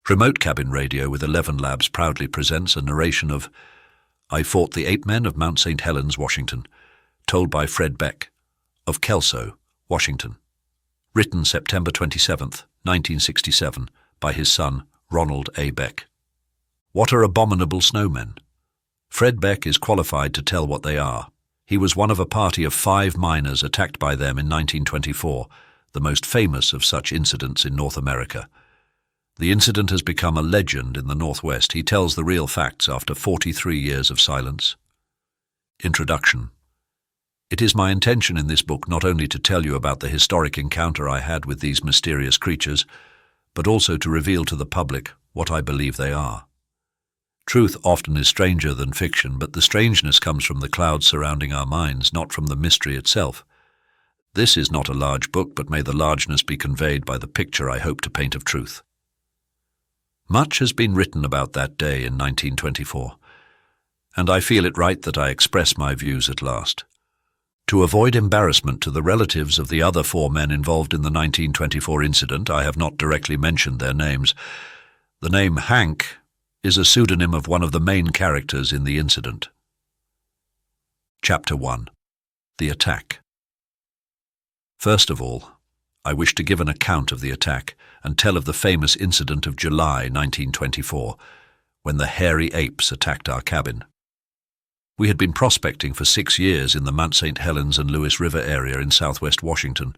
Remote Cabin Radio with 11 Labs proudly presents a narration of I Fought the Apemen of Mount St. Helens, Washington, told by Fred Beck, of Kelso, Washington. Written September 27, 1967, by his son, Ronald Beck. What are abominable snowmen? Fred Beck is qualified to tell what they are. He was one of a party of 5 miners attacked by them in 1924, the most famous of such incidents in North America. The incident has become a legend in the Northwest. He tells the real facts after 43 years of silence. Introduction. It is my intention in this book not only to tell you about the historic encounter I had with these mysterious creatures, but also to reveal to the public what I believe they are. Truth often is stranger than fiction, but the strangeness comes from the clouds surrounding our minds, not from the mystery itself. This is not a large book, but may the largeness be conveyed by the picture I hope to paint of truth. Much has been written about that day in 1924, and I feel it right that I express my views at last. To avoid embarrassment to the relatives of the other 4 men involved in the 1924 incident, I have not directly mentioned their names. The name Hank is a pseudonym of one of the main characters in the incident. Chapter 1. The Attack. First of all, I wish to give an account of the attack and tell of the famous incident of July 1924, when the hairy apes attacked our cabin. We had been prospecting for 6 years in the Mount St. Helens and Lewis River area in southwest Washington.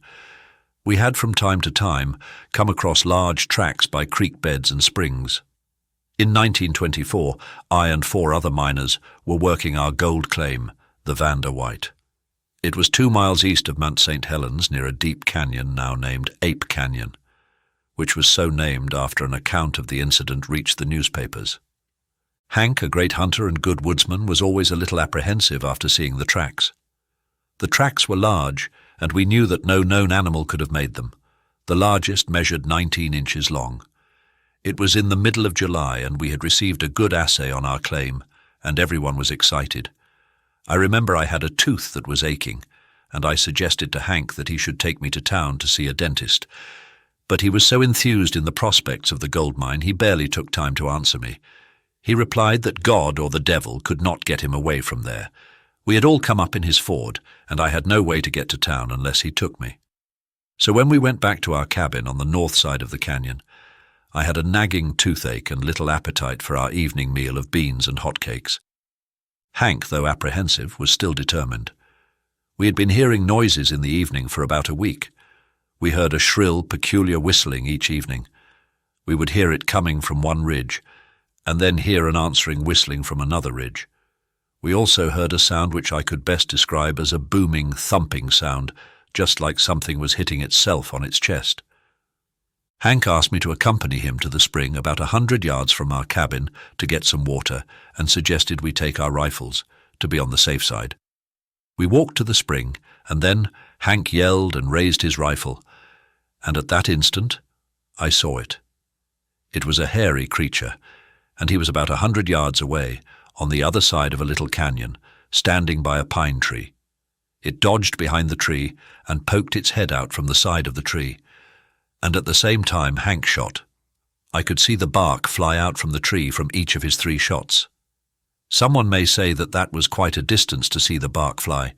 We had from time to time come across large tracks by creek beds and springs. In 1924, I and 4 other miners were working our gold claim, the Vander White. It was 2 miles east of Mount St. Helens, near a deep canyon now named Ape Canyon, which was so named after an account of the incident reached the newspapers. Hank, a great hunter and good woodsman, was always a little apprehensive after seeing the tracks. The tracks were large, and we knew that no known animal could have made them. The largest measured 19 inches long. It was in the middle of July, and we had received a good assay on our claim, and everyone was excited. I remember I had a tooth that was aching, and I suggested to Hank that he should take me to town to see a dentist. But he was so enthused in the prospects of the gold mine he barely took time to answer me. He replied that God or the devil could not get him away from there. We had all come up in his Ford, and I had no way to get to town unless he took me. So when we went back to our cabin on the north side of the canyon, I had a nagging toothache and little appetite for our evening meal of beans and hotcakes. Hank, though apprehensive, was still determined. We had been hearing noises in the evening for about a week. We heard a shrill, peculiar whistling each evening. We would hear it coming from one ridge, and then hear an answering whistling from another ridge. We also heard a sound which I could best describe as a booming, thumping sound, just like something was hitting itself on its chest. Hank asked me to accompany him to the spring about 100 yards from our cabin to get some water, and suggested we take our rifles, to be on the safe side. We walked to the spring, and then Hank yelled and raised his rifle, and at that instant I saw it. It was a hairy creature, and he was about 100 yards away, on the other side of a little canyon, standing by a pine tree. It dodged behind the tree and poked its head out from the side of the tree, and at the same time Hank shot. I could see the bark fly out from the tree from each of his 3 shots. Someone may say that that was quite a distance to see the bark fly,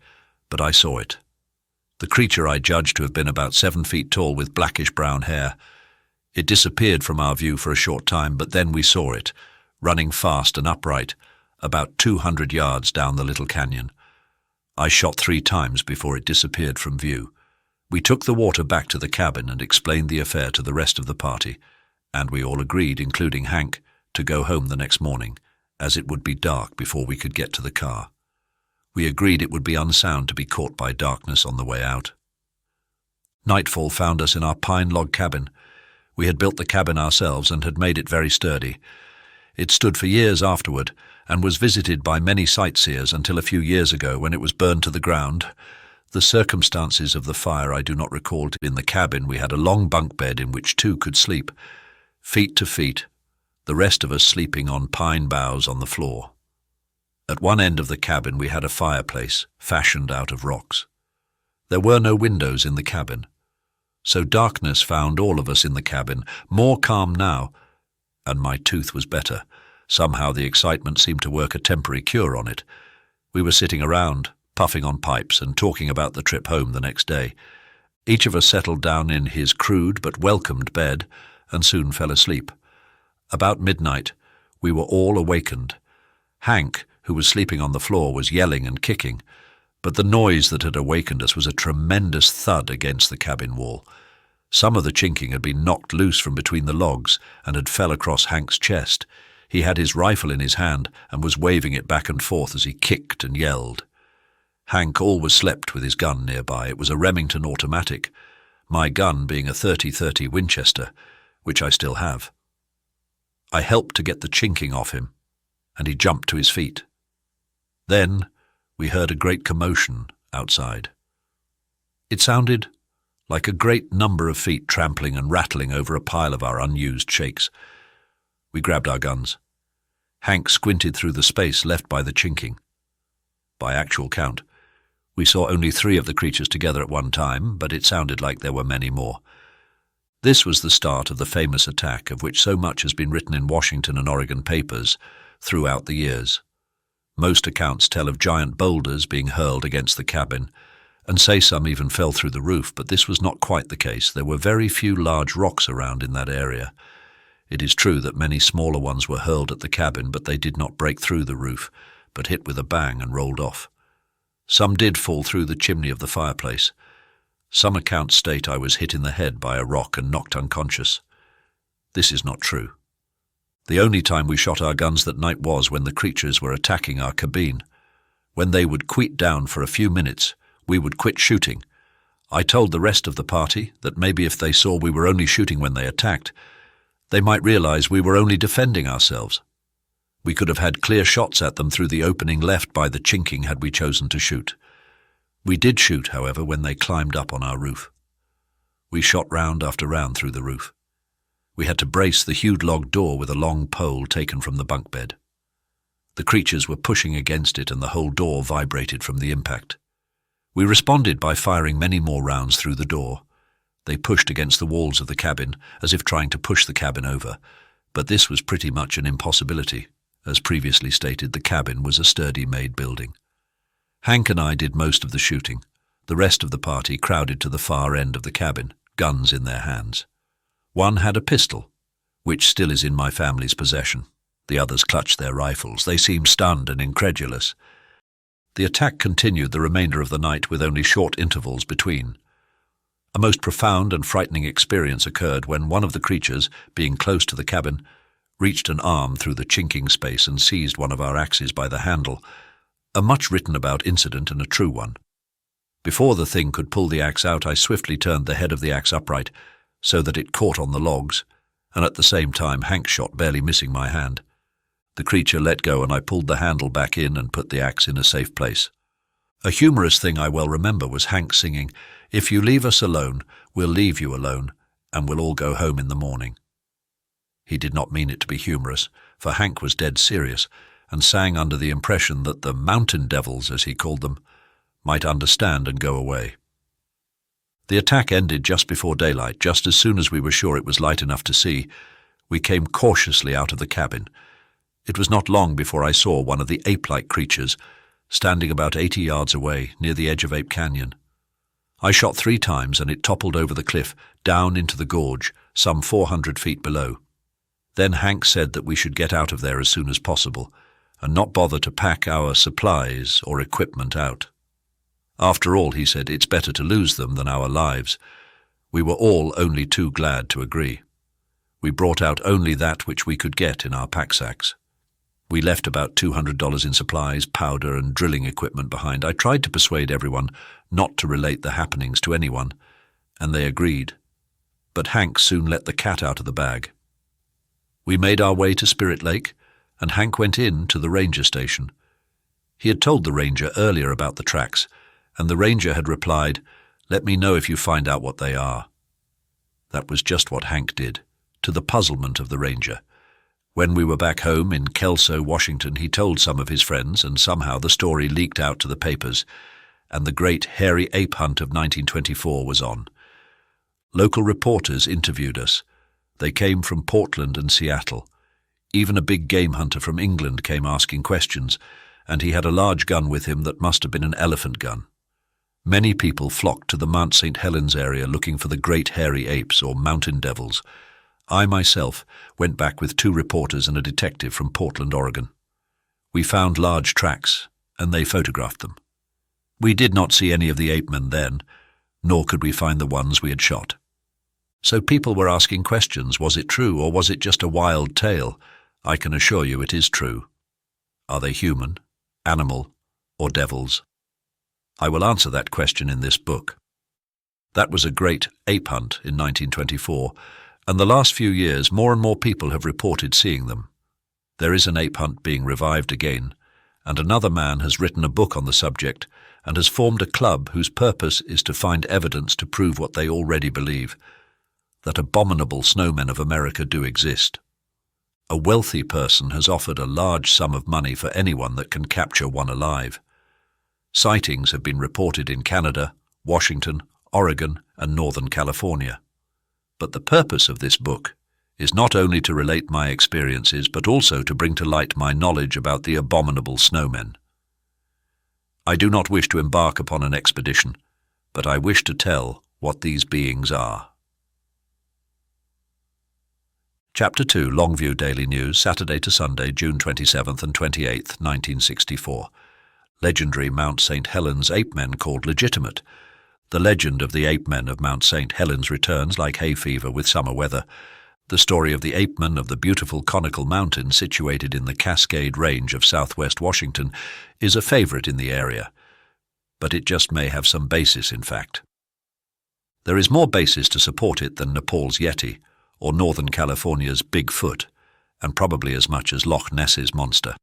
but I saw it. The creature I judged to have been about 7 feet tall with blackish-brown hair. It disappeared from our view for a short time, but then we saw it, running fast and upright, about 200 yards down the little canyon. I shot 3 times before it disappeared from view. We took the water back to the cabin and explained the affair to the rest of the party, and we all agreed, including Hank, to go home the next morning, as it would be dark before we could get to the car. We agreed it would be unsound to be caught by darkness on the way out. Nightfall found us in our pine log cabin. We had built the cabin ourselves and had made it very sturdy. It stood for years afterward and was visited by many sightseers until a few years ago when it was burned to the ground. The circumstances of the fire I do not recall. In the cabin we had a long bunk bed in which 2 could sleep, feet to feet, the rest of us sleeping on pine boughs on the floor. At one end of the cabin we had a fireplace fashioned out of rocks. There were no windows in the cabin, so darkness found all of us in the cabin, more calm now, and my tooth was better. Somehow the excitement seemed to work a temporary cure on it. We were sitting around, puffing on pipes and talking about the trip home the next day. Each of us settled down in his crude but welcomed bed and soon fell asleep. About midnight, we were all awakened. Hank, who was sleeping on the floor, was yelling and kicking, but the noise that had awakened us was a tremendous thud against the cabin wall. Some of the chinking had been knocked loose from between the logs and had fell across Hank's chest. He had his rifle in his hand and was waving it back and forth as he kicked and yelled. Hank always slept with his gun nearby. It was a Remington automatic, my gun being a .30-30 Winchester, which I still have. I helped to get the chinking off him, and he jumped to his feet. Then we heard a great commotion outside. It sounded like a great number of feet trampling and rattling over a pile of our unused shakes. We grabbed our guns. Hank squinted through the space left by the chinking. By actual count, we saw only 3 of the creatures together at one time, but it sounded like there were many more. This was the start of the famous attack of which so much has been written in Washington and Oregon papers throughout the years. Most accounts tell of giant boulders being hurled against the cabin, and say some even fell through the roof, but this was not quite the case. There were very few large rocks around in that area. It is true that many smaller ones were hurled at the cabin, but they did not break through the roof, but hit with a bang and rolled off. Some did fall through the chimney of the fireplace. Some accounts state I was hit in the head by a rock and knocked unconscious. This is not true. The only time we shot our guns that night was when the creatures were attacking our cabin. When they would quiet down for a few minutes, we would quit shooting. I told the rest of the party that maybe if they saw we were only shooting when they attacked, they might realize we were only defending ourselves. We could have had clear shots at them through the opening left by the chinking had we chosen to shoot. We did shoot, however, when they climbed up on our roof. We shot round after round through the roof. We had to brace the hewed log door with a long pole taken from the bunk bed. The creatures were pushing against it and the whole door vibrated from the impact. We responded by firing many more rounds through the door. They pushed against the walls of the cabin, as if trying to push the cabin over, but this was pretty much an impossibility. As previously stated, the cabin was a sturdy made building. Hank and I did most of the shooting. The rest of the party crowded to the far end of the cabin, guns in their hands. One had a pistol, which still is in my family's possession. The others clutched their rifles. They seemed stunned and incredulous. The attack continued the remainder of the night with only short intervals between. A most profound and frightening experience occurred when one of the creatures, being close to the cabin, reached an arm through the chinking space and seized one of our axes by the handle, a much written about incident and a true one. Before the thing could pull the axe out, I swiftly turned the head of the axe upright so that it caught on the logs, and at the same time Hank's shot barely missing my hand. The creature let go and I pulled the handle back in and put the axe in a safe place. A humorous thing I well remember was Hank singing, "If you leave us alone, we'll leave you alone, and we'll all go home in the morning." He did not mean it to be humorous, for Hank was dead serious, and sang under the impression that the mountain devils, as he called them, might understand and go away. The attack ended just before daylight. Just as soon as we were sure it was light enough to see, we came cautiously out of the cabin. It was not long before I saw one of the ape-like creatures standing about 80 yards away near the edge of Ape Canyon. I shot 3 times and it toppled over the cliff down into the gorge, some 400 feet below. Then Hank said that we should get out of there as soon as possible and not bother to pack our supplies or equipment out. After all, he said, it's better to lose them than our lives. We were all only too glad to agree. We brought out only that which we could get in our pack sacks. We left about $200 in supplies, powder, and drilling equipment behind. I tried to persuade everyone not to relate the happenings to anyone, and they agreed. But Hank soon let the cat out of the bag. We made our way to Spirit Lake, and Hank went in to the ranger station. He had told the ranger earlier about the tracks, and the ranger had replied, "Let me know if you find out what they are." That was just what Hank did, to the puzzlement of the ranger. When we were back home in Kelso, Washington, he told some of his friends, and somehow the story leaked out to the papers, and the great hairy ape hunt of 1924 was on. Local reporters interviewed us. They came from Portland and Seattle. Even a big game hunter from England came asking questions, and he had a large gun with him that must have been an elephant gun. Many people flocked to the Mount St. Helens area looking for the great hairy apes or mountain devils. I myself went back with 2 reporters and a detective from Portland, Oregon. We found large tracks, and they photographed them. We did not see any of the apemen then, nor could we find the ones we had shot. So people were asking questions, was it true or was it just a wild tale? I can assure you it is true. Are they human, animal, or devils? I will answer that question in this book. That was a great ape hunt in 1924, and the last few years more and more people have reported seeing them. There is an ape hunt being revived again, and another man has written a book on the subject and has formed a club whose purpose is to find evidence to prove what they already believe, that abominable snowmen of America do exist. A wealthy person has offered a large sum of money for anyone that can capture one alive. Sightings have been reported in Canada, Washington, Oregon, and Northern California. But the purpose of this book is not only to relate my experiences, but also to bring to light my knowledge about the abominable snowmen. I do not wish to embark upon an expedition, but I wish to tell what these beings are. Chapter 2, Longview Daily News, Saturday to Sunday, June 27th and 28th, 1964. Legendary Mount St. Helens apemen called legitimate. The legend of the apemen of Mount St. Helens returns like hay fever with summer weather. The story of the apemen of the beautiful conical mountain situated in the Cascade Range of southwest Washington is a favorite in the area, but it just may have some basis in fact. There is more basis to support it than Nepal's Yeti, or Northern California's Bigfoot, and probably as much as Loch Ness's monster.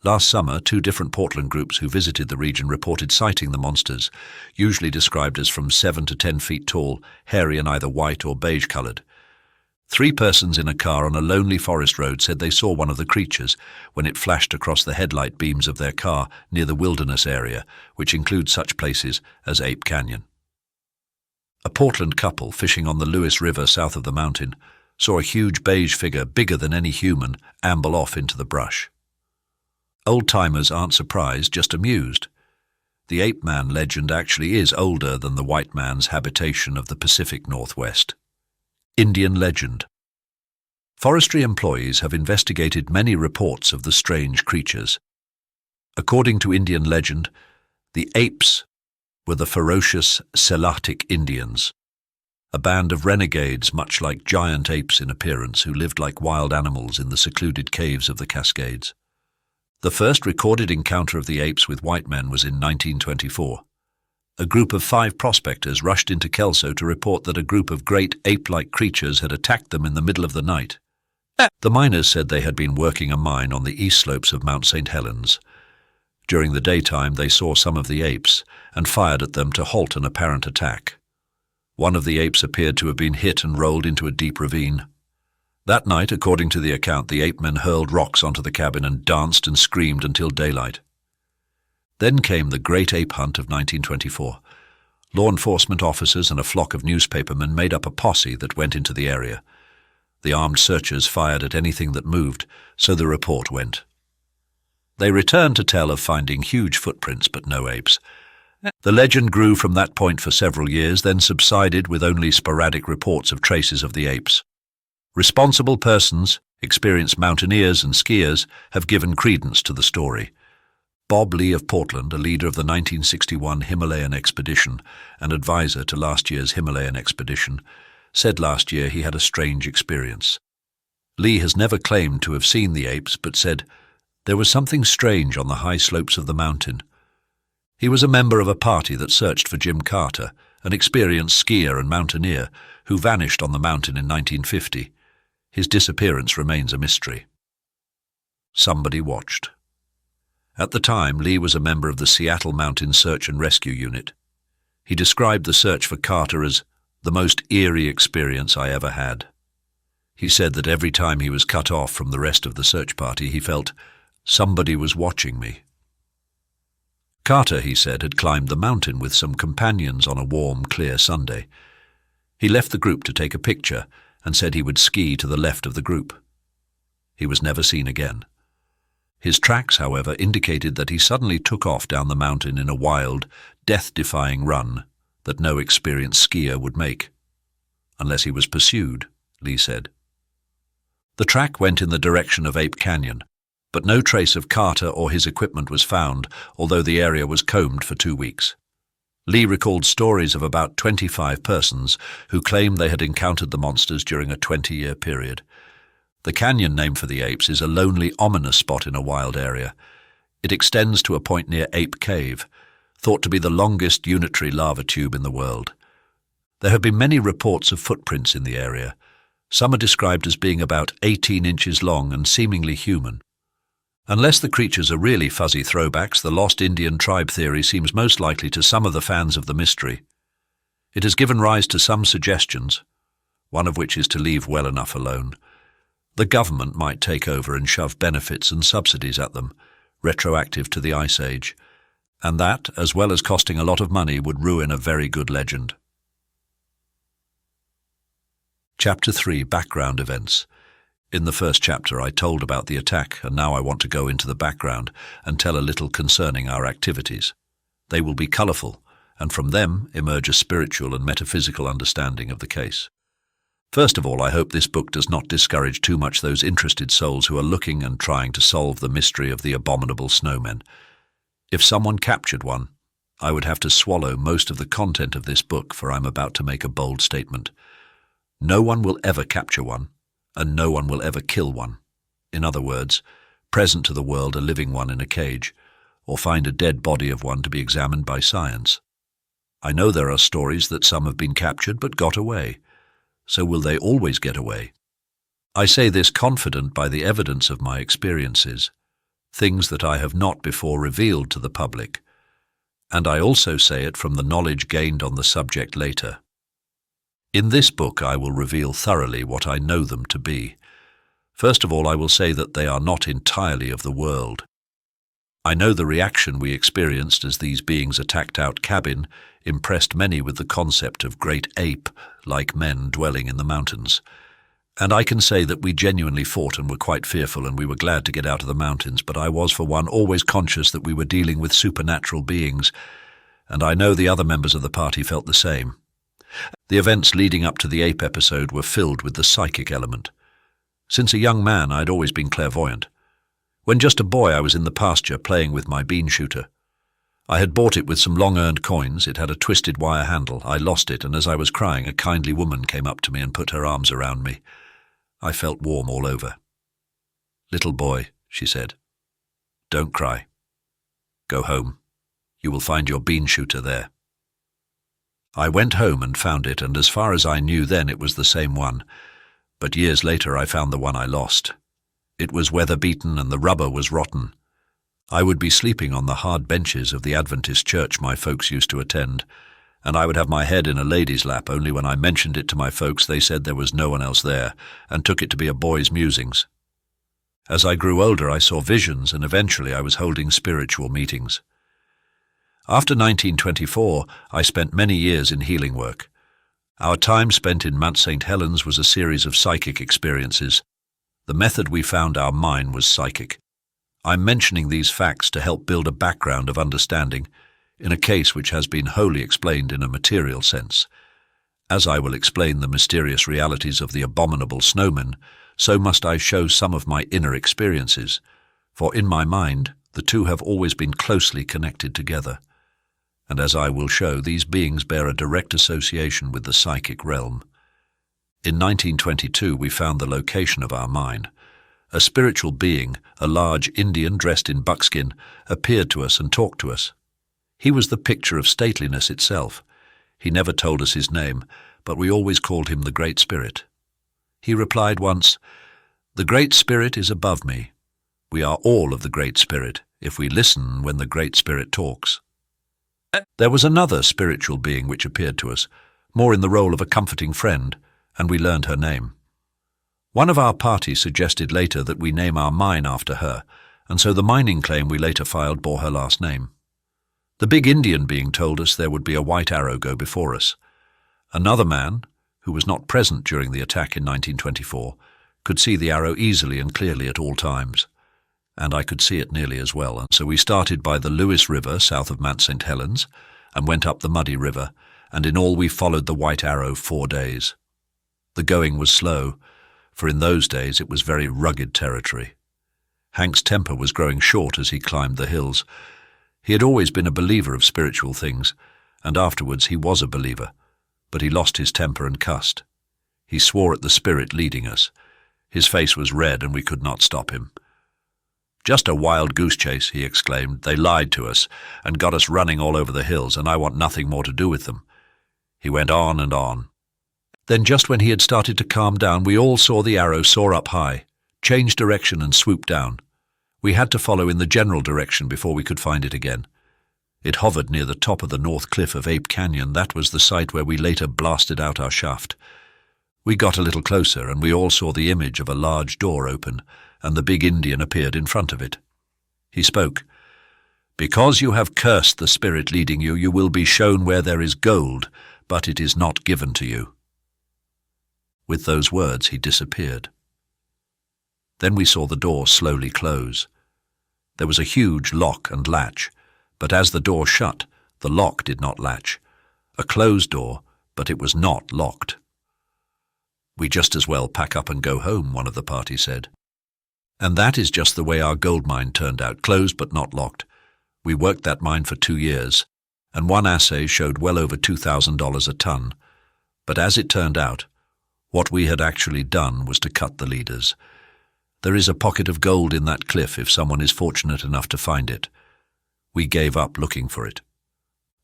Last summer, 2 different Portland groups who visited the region reported sighting the monsters, usually described as from 7 to 10 feet tall, hairy and either white or beige-colored. 3 persons in a car on a lonely forest road said they saw one of the creatures when it flashed across the headlight beams of their car near the wilderness area, which includes such places as Ape Canyon. A Portland couple fishing on the Lewis River south of the mountain saw a huge beige figure bigger than any human amble off into the brush. Old-timers aren't surprised, just amused. The ape man legend actually is older than the white man's habitation of the Pacific Northwest. Indian legend. Forestry employees have investigated many reports of the strange creatures. According to Indian legend, the apes were the ferocious Selatic Indians, a band of renegades much like giant apes in appearance who lived like wild animals in the secluded caves of the Cascades. The first recorded encounter of the apes with white men was in 1924. A group of 5 prospectors rushed into Kelso to report that a group of great ape-like creatures had attacked them in the middle of the night. The miners said they had been working a mine on the east slopes of Mount St. Helens. During the daytime, they saw some of the apes and fired at them to halt an apparent attack. One of the apes appeared to have been hit and rolled into a deep ravine. That night, according to the account, the ape-men hurled rocks onto the cabin and danced and screamed until daylight. Then came the Great Ape Hunt of 1924. Law enforcement officers and a flock of newspapermen made up a posse that went into the area. The armed searchers fired at anything that moved, so the report went. They returned to tell of finding huge footprints but no apes. The legend grew from that point for several years, then subsided with only sporadic reports of traces of the apes. Responsible persons, experienced mountaineers and skiers, have given credence to the story. Bob Lee of Portland, a leader of the 1961 Himalayan expedition and advisor to last year's Himalayan expedition, said last year he had a strange experience. Lee has never claimed to have seen the apes, but said, "There was something strange on the high slopes of the mountain." He was a member of a party that searched for Jim Carter, an experienced skier and mountaineer who vanished on the mountain in 1950. His disappearance remains a mystery. Somebody watched. At the time, Lee was a member of the Seattle Mountain Search and Rescue Unit. He described the search for Carter as the most eerie experience I ever had. He said that every time he was cut off from the rest of the search party, he felt somebody was watching me. Carter, he said, had climbed the mountain with some companions on a warm, clear Sunday. He left the group to take a picture and said he would ski to the left of the group. He was never seen again. His tracks, however, indicated that he suddenly took off down the mountain in a wild, death-defying run that no experienced skier would make. Unless he was pursued, Lee said. The track went in the direction of Ape Canyon, but no trace of Carter or his equipment was found, although the area was combed for 2 weeks. Lee recalled stories of about 25 persons who claimed they had encountered the monsters during a 20-year period. The canyon name for the apes is a lonely, ominous spot in a wild area. It extends to a point near Ape Cave, thought to be the longest unitary lava tube in the world. There have been many reports of footprints in the area. Some are described as being about 18 inches long and seemingly human. Unless the creatures are really fuzzy throwbacks, the lost Indian tribe theory seems most likely to some of the fans of the mystery. It has given rise to some suggestions, one of which is to leave well enough alone. The government might take over and shove benefits and subsidies at them, retroactive to the Ice Age, and that, as well as costing a lot of money, would ruin a very good legend. Chapter 3: Background Events. In the first chapter I told about the attack, and now I want to go into the background and tell a little concerning our activities. They will be colourful, and from them emerge a spiritual and metaphysical understanding of the case. First of all, I hope this book does not discourage too much those interested souls who are looking and trying to solve the mystery of the Abominable Snowmen. If someone captured one, I would have to swallow most of the content of this book, for I'm about to make a bold statement. No one will ever capture one, and no one will ever kill one. In other words, present to the world a living one in a cage, or find a dead body of one to be examined by science. I know there are stories that some have been captured but got away. So will they always get away? I say this confident by the evidence of my experiences, things that I have not before revealed to the public, and I also say it from the knowledge gained on the subject later. In this book I will reveal thoroughly what I know them to be. First of all, I will say that they are not entirely of the world. I know the reaction we experienced as these beings attacked our cabin impressed many with the concept of great ape-like men dwelling in the mountains. And I can say that we genuinely fought and were quite fearful, and we were glad to get out of the mountains, but I was, for one, always conscious that we were dealing with supernatural beings, and I know the other members of the party felt the same. The events leading up to the ape episode were filled with the psychic element. Since a young man, I'd always been clairvoyant. When just a boy, I was in the pasture playing with my bean shooter. I had bought it with some long-earned coins. It had a twisted wire handle. I lost it, and as I was crying, a kindly woman came up to me and put her arms around me. I felt warm all over. "Little boy," she said, "don't cry. Go home. You will find your bean shooter there." I went home and found it, and as far as I knew then, it was the same one. But years later I found the one I lost. It was weather-beaten and the rubber was rotten. I would be sleeping on the hard benches of the Adventist church my folks used to attend, and I would have my head in a lady's lap, only when I mentioned it to my folks they said there was no one else there, and took it to be a boy's musings. As I grew older I saw visions, and eventually I was holding spiritual meetings. After 1924 I spent many years in healing work. Our time spent in Mount St. Helens was a series of psychic experiences. The method we found our mine was psychic. I'm mentioning these facts to help build a background of understanding in a case which has been wholly explained in a material sense. As I will explain the mysterious realities of the Abominable Snowmen, so must I show some of my inner experiences, for in my mind the two have always been closely connected together. And as I will show, these beings bear a direct association with the psychic realm. In 1922 we found the location of our mine. A spiritual being, a large Indian dressed in buckskin, appeared to us and talked to us. He was the picture of stateliness itself. He never told us his name, but we always called him the Great Spirit. He replied once, "The Great Spirit is above me. We are all of the Great Spirit, if we listen when the Great Spirit talks." There was another spiritual being which appeared to us, more in the role of a comforting friend, and we learned her name. One of our party suggested later that we name our mine after her, and so the mining claim we later filed bore her last name. The big Indian being told us there would be a white arrow go before us. Another man, who was not present during the attack in 1924, could see the arrow easily and clearly at all times, and I could see it nearly as well. And so we started by the Lewis River south of Mount St. Helens and went up the Muddy River, and in all we followed the White Arrow 4 days. The going was slow, for in those days it was very rugged territory. Hank's temper was growing short as he climbed the hills. He had always been a believer of spiritual things, and afterwards he was a believer, but he lost his temper and cussed. He swore at the spirit leading us. His face was red and we could not stop him. "Just a wild goose chase," he exclaimed. "They lied to us and got us running all over the hills, and I want nothing more to do with them." He went on and on. Then just when he had started to calm down, we all saw the arrow soar up high, change direction and swoop down. We had to follow in the general direction before we could find it again. It hovered near the top of the north cliff of Ape Canyon. That was the site where we later blasted out our shaft. We got a little closer, and we all saw the image of a large door open, and the big Indian appeared in front of it. He spoke. "Because you have cursed the spirit leading you, you will be shown where there is gold, but it is not given to you." With those words he disappeared. Then we saw the door slowly close. There was a huge lock and latch, but as the door shut, the lock did not latch. A closed door, but it was not locked. "We just as well pack up and go home," one of the party said. And that is just the way our gold mine turned out, closed but not locked. We worked that mine for 2 years, and one assay showed well over $2,000 a ton. But as it turned out, what we had actually done was to cut the leaders. There is a pocket of gold in that cliff if someone is fortunate enough to find it. We gave up looking for it.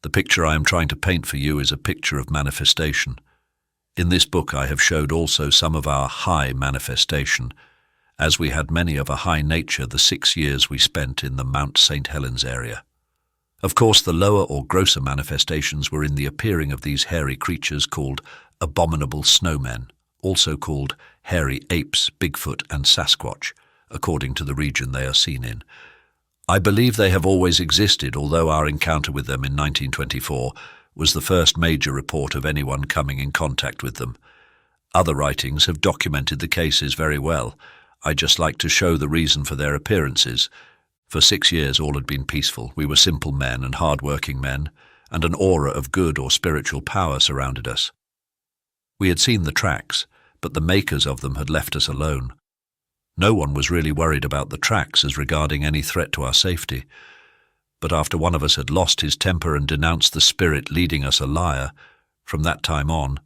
The picture I am trying to paint for you is a picture of manifestation. In this book I have showed also some of our high manifestation, as we had many of a high nature the 6 years we spent in the Mount St. Helens area. Of course, the lower or grosser manifestations were in the appearing of these hairy creatures called Abominable Snowmen, also called hairy apes, Bigfoot and Sasquatch, according to the region they are seen in. I believe they have always existed, although our encounter with them in 1924 was the first major report of anyone coming in contact with them. Other writings have documented the cases very well. I just like to show the reason for their appearances. For 6 years all had been peaceful. We were simple men and hard-working men, and an aura of good or spiritual power surrounded us. We had seen the tracks, but the makers of them had left us alone. No one was really worried about the tracks as regarding any threat to our safety. But after one of us had lost his temper and denounced the spirit leading us a liar, from that time on,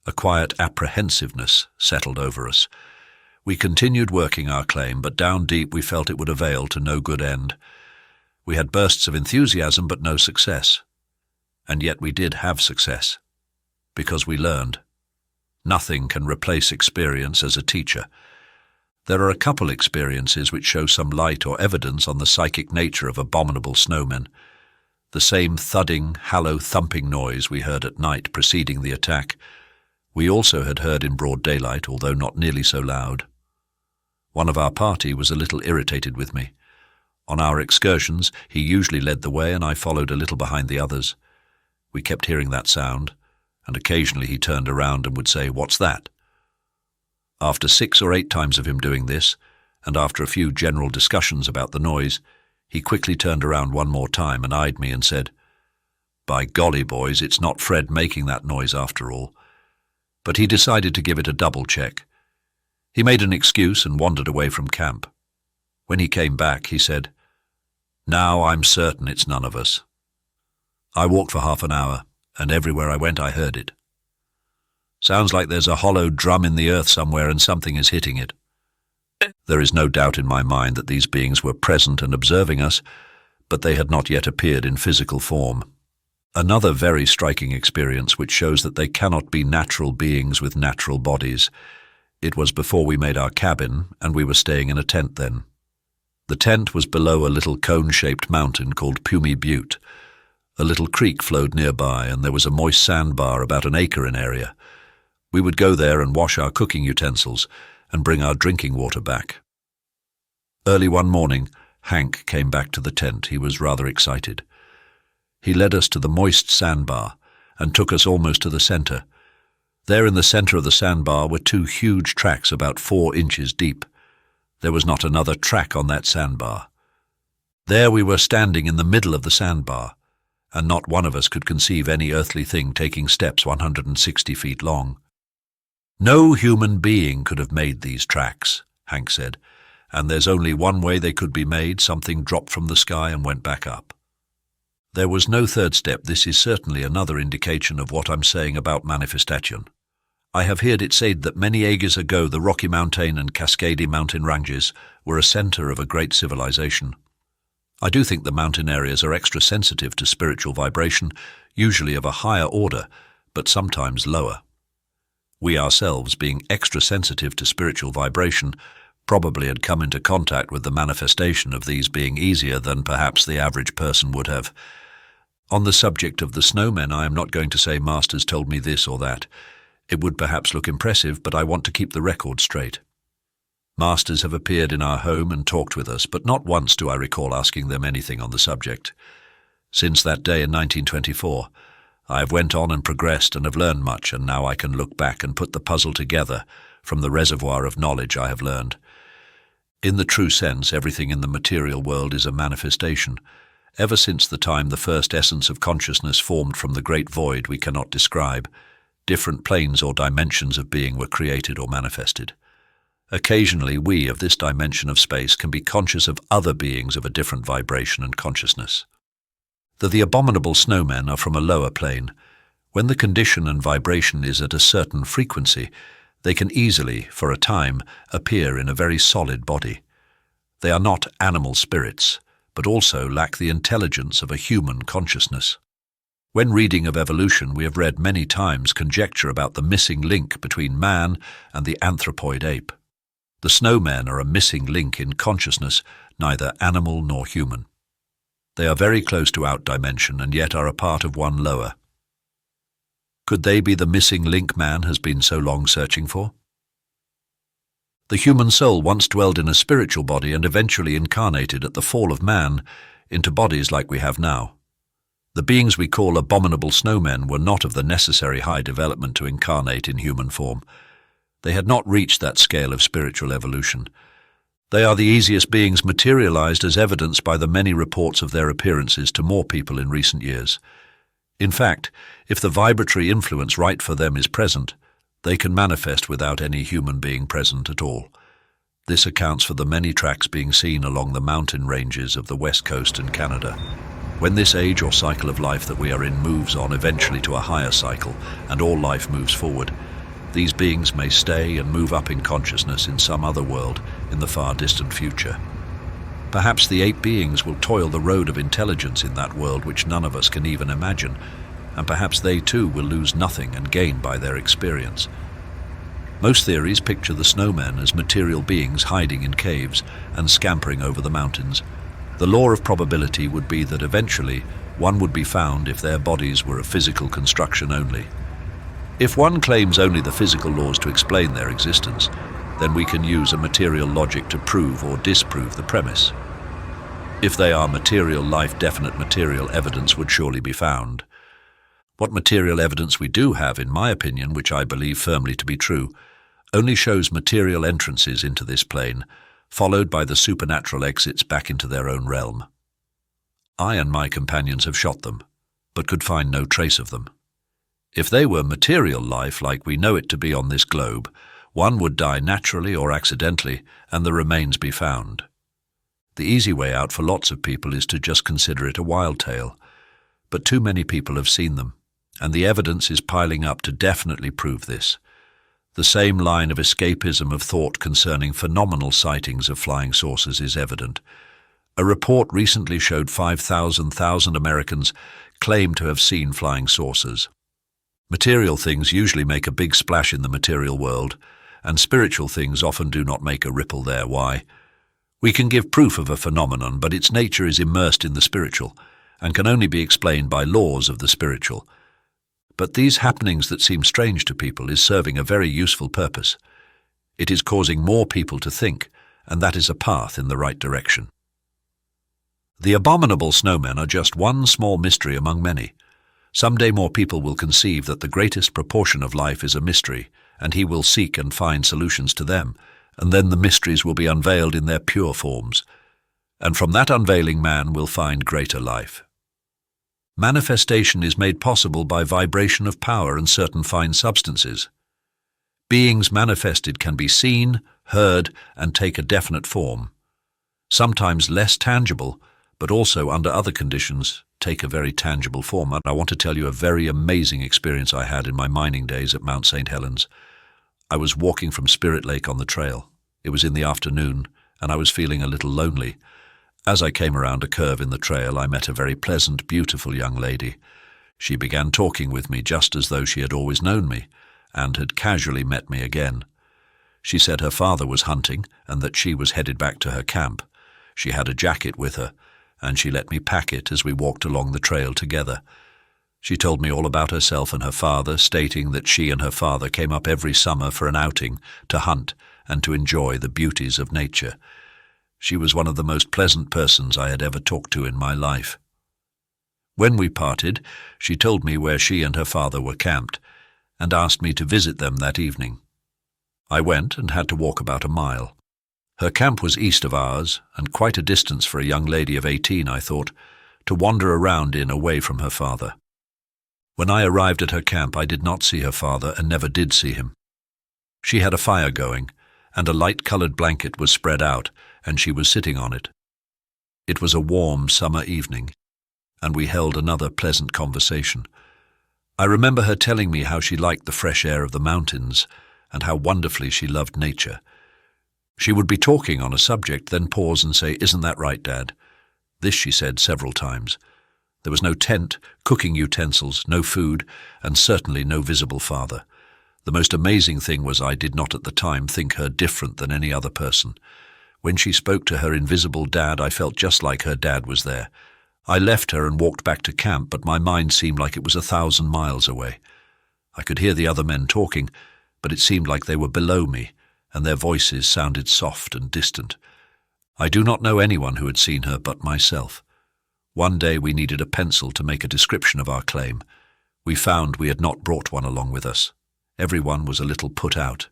a quiet apprehensiveness settled over us. We continued working our claim, but down deep we felt it would avail to no good end. We had bursts of enthusiasm, but no success. And yet we did have success, because we learned. Nothing can replace experience as a teacher. There are a couple experiences which show some light or evidence on the psychic nature of abominable snowmen. The same thudding, hollow thumping noise we heard at night preceding the attack, we also had heard in broad daylight, although not nearly so loud. One of our party was a little irritated with me. On our excursions, he usually led the way and I followed a little behind the others. We kept hearing that sound, and occasionally he turned around and would say, "What's that?" After 6 or 8 times of him doing this, and after a few general discussions about the noise, he quickly turned around one more time and eyed me and said, "By golly, boys, it's not Fred making that noise after all." But he decided to give it a double check. He made an excuse and wandered away from camp. When he came back, he said, "Now I'm certain it's none of us." I walked for half an hour, and everywhere I went I heard it. Sounds like there's a hollow drum in the earth somewhere and something is hitting it. There is no doubt in my mind that these beings were present and observing us, but they had not yet appeared in physical form. Another very striking experience which shows that they cannot be natural beings with natural bodies. It was before we made our cabin, and we were staying in a tent then. The tent was below a little cone-shaped mountain called Pumy Butte. A little creek flowed nearby, and there was a moist sandbar about an acre in area. We would go there and wash our cooking utensils and bring our drinking water back. Early one morning, Hank came back to the tent. He was rather excited. He led us to the moist sandbar and took us almost to the center. There in the center of the sandbar were two huge tracks about 4 inches deep. There was not another track on that sandbar. There we were standing in the middle of the sandbar, and not one of us could conceive any earthly thing taking steps 160 feet long. No human being could have made these tracks, Hank said, and there's only one way they could be made. Something dropped from the sky and went back up. There was no third step. This is certainly another indication of what I'm saying about manifestation. I have heard it said that many ages ago the Rocky Mountain and Cascade mountain ranges were a center of a great civilization. I do think the mountain areas are extra sensitive to spiritual vibration, usually of a higher order, but sometimes lower. We ourselves, being extra sensitive to spiritual vibration, probably had come into contact with the manifestation of these being easier than perhaps the average person would have. On the subject of the snowmen, I am not going to say masters told me this or that. It would perhaps look impressive, but I want to keep the record straight. Masters have appeared in our home and talked with us, but not once do I recall asking them anything on the subject. Since that day in 1924, I have went on and progressed and have learned much, and now I can look back and put the puzzle together from the reservoir of knowledge I have learned. In the true sense, everything in the material world is a manifestation. Ever since the time the first essence of consciousness formed from the great void we cannot describe, different planes or dimensions of being were created or manifested. Occasionally, we of this dimension of space can be conscious of other beings of a different vibration and consciousness. The abominable snowmen are from a lower plane. When the condition and vibration is at a certain frequency, they can easily, for a time, appear in a very solid body. They are not animal spirits, but also lack the intelligence of a human consciousness. When reading of evolution, we have read many times conjecture about the missing link between man and the anthropoid ape. The snowmen are a missing link in consciousness, neither animal nor human. They are very close to out dimension and yet are a part of one lower. Could they be the missing link man has been so long searching for? The human soul once dwelled in a spiritual body and eventually incarnated at the fall of man into bodies like we have now. The beings we call abominable snowmen were not of the necessary high development to incarnate in human form. They had not reached that scale of spiritual evolution. They are the easiest beings materialized as evidenced by the many reports of their appearances to more people in recent years. In fact, if the vibratory influence right for them is present, they can manifest without any human being present at all. This accounts for the many tracks being seen along the mountain ranges of the West Coast and Canada. When this age or cycle of life that we are in moves on eventually to a higher cycle and all life moves forward, these beings may stay and move up in consciousness in some other world in the far distant future. Perhaps the ape beings will toil the road of intelligence in that world which none of us can even imagine, and perhaps they too will lose nothing and gain by their experience. Most theories picture the snowmen as material beings hiding in caves and scampering over the mountains. The law of probability would be that eventually one would be found if their bodies were of physical construction only. If one claims only the physical laws to explain their existence, then we can use a material logic to prove or disprove the premise. If they are material life, definite material evidence would surely be found. What material evidence we do have, in my opinion, which I believe firmly to be true, only shows material entrances into this plane, followed by the supernatural exits back into their own realm. I and my companions have shot them, but could find no trace of them. If they were material life like we know it to be on this globe, one would die naturally or accidentally and the remains be found. The easy way out for lots of people is to just consider it a wild tale, but too many people have seen them, and the evidence is piling up to definitely prove this. The same line of escapism of thought concerning phenomenal sightings of flying saucers is evident. A report recently showed 5,000 Americans claim to have seen flying saucers. Material things usually make a big splash in the material world, and spiritual things often do not make a ripple there. Why? We can give proof of a phenomenon, but its nature is immersed in the spiritual, and can only be explained by laws of the spiritual. But these happenings that seem strange to people is serving a very useful purpose. It is causing more people to think, and that is a path in the right direction. The abominable snowmen are just one small mystery among many. Someday more people will conceive that the greatest proportion of life is a mystery, and he will seek and find solutions to them, and then the mysteries will be unveiled in their pure forms. And from that unveiling man will find greater life. Manifestation is made possible by vibration of power and certain fine substances. Beings manifested can be seen, heard, and take a definite form. Sometimes less tangible, but also under other conditions, take a very tangible form. And I want to tell you a very amazing experience I had in my mining days at Mount St. Helens. I was walking from Spirit Lake on the trail. It was in the afternoon, and I was feeling a little lonely. As I came around a curve in the trail, I met a very pleasant, beautiful young lady. She began talking with me just as though she had always known me, and had casually met me again. She said her father was hunting, and that she was headed back to her camp. She had a jacket with her, and she let me pack it as we walked along the trail together. She told me all about herself and her father, stating that she and her father came up every summer for an outing, to hunt, and to enjoy the beauties of nature. She was one of the most pleasant persons I had ever talked to in my life. When we parted, she told me where she and her father were camped, and asked me to visit them that evening. I went and had to walk about a mile. Her camp was east of ours, and quite a distance for a young lady of 18, I thought, to wander around in away from her father. When I arrived at her camp, I did not see her father and never did see him. She had a fire going, and a light-colored blanket was spread out, and she was sitting on it. It was a warm summer evening, and we held another pleasant conversation. I remember her telling me how she liked the fresh air of the mountains, and how wonderfully she loved nature. She would be talking on a subject, then pause and say, "Isn't that right, Dad?" This she said several times. There was no tent, cooking utensils, no food, and certainly no visible father. The most amazing thing was I did not at the time think her different than any other person. When she spoke to her invisible dad, I felt just like her dad was there. I left her and walked back to camp, but my mind seemed like it was 1,000 miles away. I could hear the other men talking, but it seemed like they were below me, and their voices sounded soft and distant. I do not know anyone who had seen her but myself. One day we needed a pencil to make a description of our claim. We found we had not brought one along with us. Everyone was a little put out.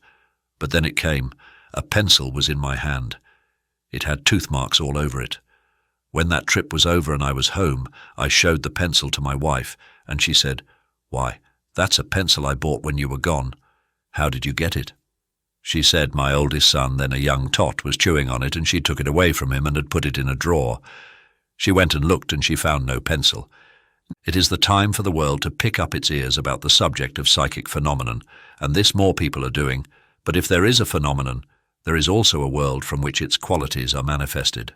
But then it came. A pencil was in my hand. It had tooth marks all over it. When that trip was over and I was home, I showed the pencil to my wife, and she said, "Why, that's a pencil I bought when you were gone. How did you get it?" She said my oldest son, then a young tot, was chewing on it, and she took it away from him and had put it in a drawer. She went and looked, and she found no pencil. It is the time for the world to pick up its ears about the subject of psychic phenomenon, and this more people are doing. But if there is a phenomenon, there is also a world from which its qualities are manifested.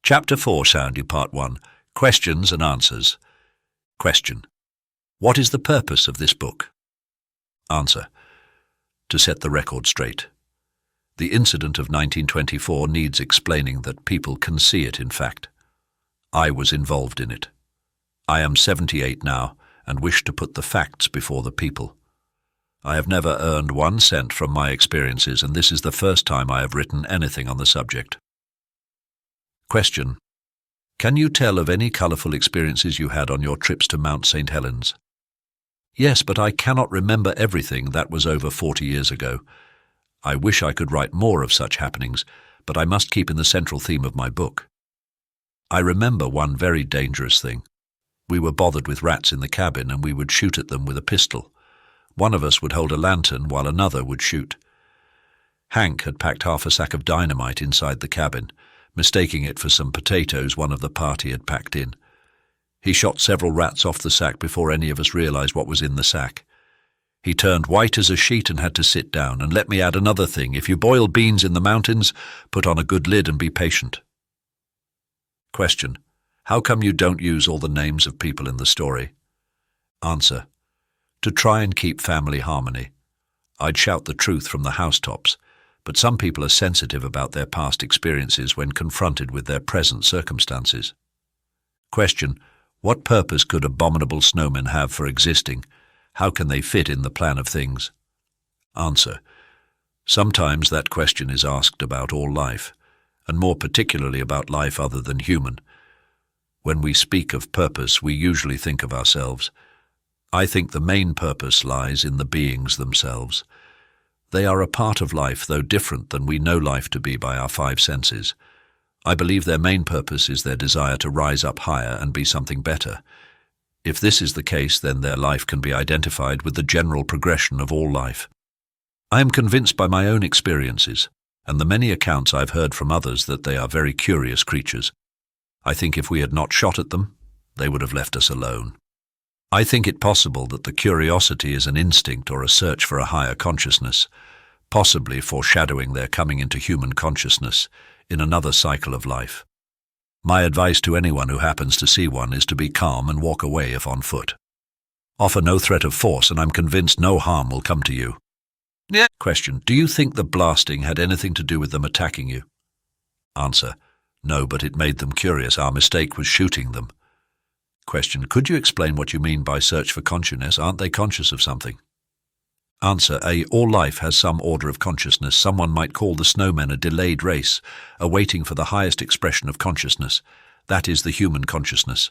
Chapter 4, Sound You, Part 1. Questions and Answers. Question. What is the purpose of this book? Answer. To set the record straight. The incident of 1924 needs explaining that people can see it in fact. I was involved in it. I am 78 now and wish to put the facts before the people. I have never earned 1 cent from my experiences, and this is the first time I have written anything on the subject. Question. Can you tell of any colourful experiences you had on your trips to Mount St. Helens? Yes, but I cannot remember everything. That was over 40 years ago. I wish I could write more of such happenings, but I must keep in the central theme of my book. I remember one very dangerous thing. We were bothered with rats in the cabin, and we would shoot at them with a pistol. One of us would hold a lantern while another would shoot. Hank had packed half a sack of dynamite inside the cabin, mistaking it for some potatoes one of the party had packed in. He shot several rats off the sack before any of us realized what was in the sack. He turned white as a sheet and had to sit down. And let me add another thing. If you boil beans in the mountains, put on a good lid and be patient. Question. How come you don't use all the names of people in the story? Answer. To try and keep family harmony. I'd shout the truth from the housetops, but some people are sensitive about their past experiences when confronted with their present circumstances. Question. What purpose could abominable snowmen have for existing? How can they fit in the plan of things? Answer. Sometimes that question is asked about all life, and more particularly about life other than human. When we speak of purpose, we usually think of ourselves, I think the main purpose lies in the beings themselves. They are a part of life, though different than we know life to be by our five senses. I believe their main purpose is their desire to rise up higher and be something better. If this is the case, then their life can be identified with the general progression of all life. I am convinced by my own experiences, and the many accounts I've heard from others, that they are very curious creatures. I think if we had not shot at them, they would have left us alone. I think it possible that the curiosity is an instinct or a search for a higher consciousness, possibly foreshadowing their coming into human consciousness in another cycle of life. My advice to anyone who happens to see one is to be calm and walk away if on foot. Offer no threat of force, and I'm convinced no harm will come to you. Yeah. Question: do you think the blasting had anything to do with them attacking you? Answer: no, but it made them curious. Our mistake was shooting them. Question: could you explain what you mean by search for consciousness? Aren't they conscious of something? Answer: all life has some order of consciousness. Someone might call the snowmen a delayed race, awaiting for the highest expression of consciousness. That is the human consciousness.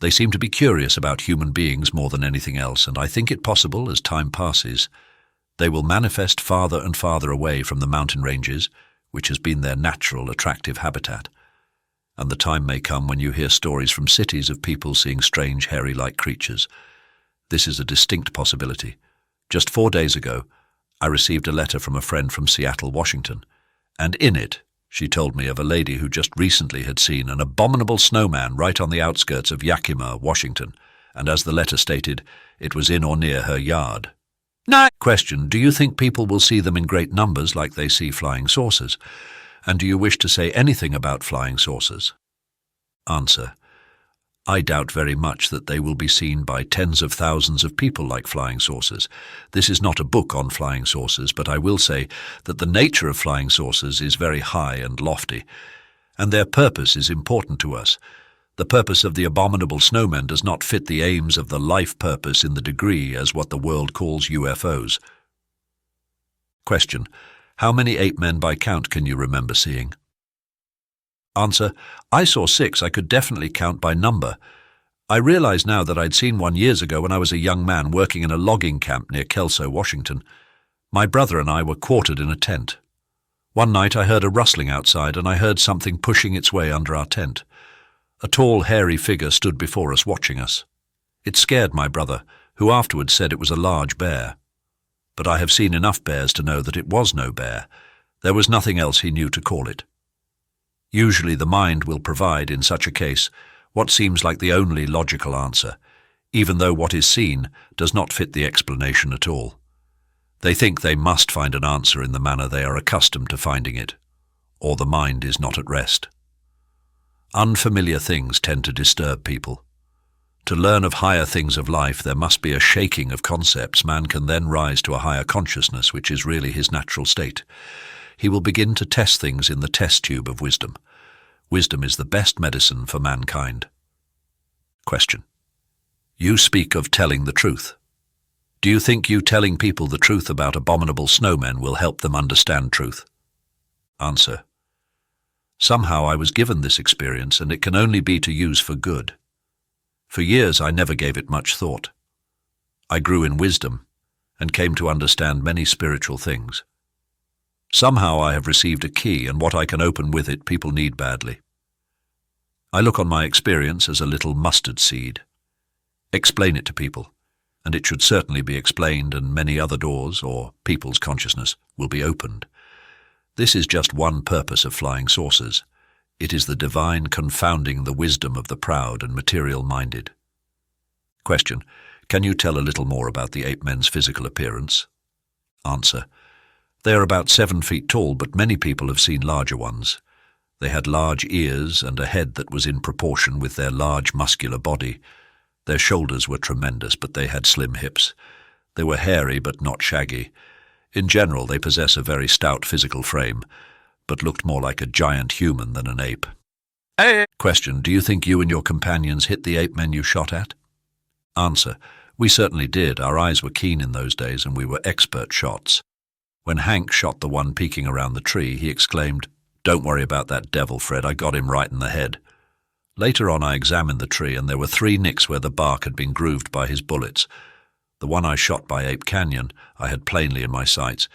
They seem to be curious about human beings more than anything else, and I think it possible, as time passes, they will manifest farther and farther away from the mountain ranges, which has been their natural, attractive habitat. And the time may come when you hear stories from cities of people seeing strange, hairy-like creatures. This is a distinct possibility. Just 4 days ago, I received a letter from a friend from Seattle, Washington, and in it, she told me of a lady who just recently had seen an abominable snowman right on the outskirts of Yakima, Washington, and as the letter stated, it was in or near her yard. No. Question: do you think people will see them in great numbers like they see flying saucers? And do you wish to say anything about flying saucers? Answer: I doubt very much that they will be seen by tens of thousands of people like flying saucers. This is not a book on flying saucers, but I will say that the nature of flying saucers is very high and lofty, and their purpose is important to us. The purpose of the Abominable Snowmen does not fit the aims of the life purpose in the degree as what the world calls UFOs. Question: how many ape men by count can you remember seeing? Answer: I saw 6. I could definitely count by number. I realize now that I'd seen one years ago when I was a young man working in a logging camp near Kelso, Washington. My brother and I were quartered in a tent. One night I heard a rustling outside, and I heard something pushing its way under our tent. A tall, hairy figure stood before us, watching us. It scared my brother, who afterwards said it was a large bear. But I have seen enough bears to know that it was no bear. There was nothing else he knew to call it. Usually the mind will provide, in such a case, what seems like the only logical answer, even though what is seen does not fit the explanation at all. They think they must find an answer in the manner they are accustomed to finding it, or the mind is not at rest. Unfamiliar things tend to disturb people. To learn of higher things of life, there must be a shaking of concepts. Man can then rise to a higher consciousness, which is really his natural state. He will begin to test things in the test tube of wisdom. Wisdom is the best medicine for mankind. Question: you speak of telling the truth. Do you think you telling people the truth about abominable snowmen will help them understand truth? Answer: somehow I was given this experience, and it can only be to use for good. For years I never gave it much thought. I grew in wisdom and came to understand many spiritual things. Somehow I have received a key, and what I can open with it people need badly. I look on my experience as a little mustard seed. Explain it to people, and it should certainly be explained, and many other doors, or people's consciousness, will be opened. This is just one purpose of flying saucers. It is the divine confounding the wisdom of the proud and material-minded. Question: can you tell a little more about the ape men's physical appearance? Answer: they are about 7 feet tall, but many people have seen larger ones. They had large ears and a head that was in proportion with their large muscular body. Their shoulders were tremendous, but they had slim hips. They were hairy but not shaggy. In general, they possess a very stout physical frame, but looked more like a giant human than an ape. Question: do you think you and your companions hit the ape men you shot at? Answer: we certainly did. Our eyes were keen in those days, and we were expert shots. When Hank shot the one peeking around the tree, he exclaimed, "Don't worry about that devil, Fred. I got him right in the head." Later on I examined the tree, and there were 3 nicks where the bark had been grooved by his bullets. The one I shot by Ape Canyon I had plainly in my sights.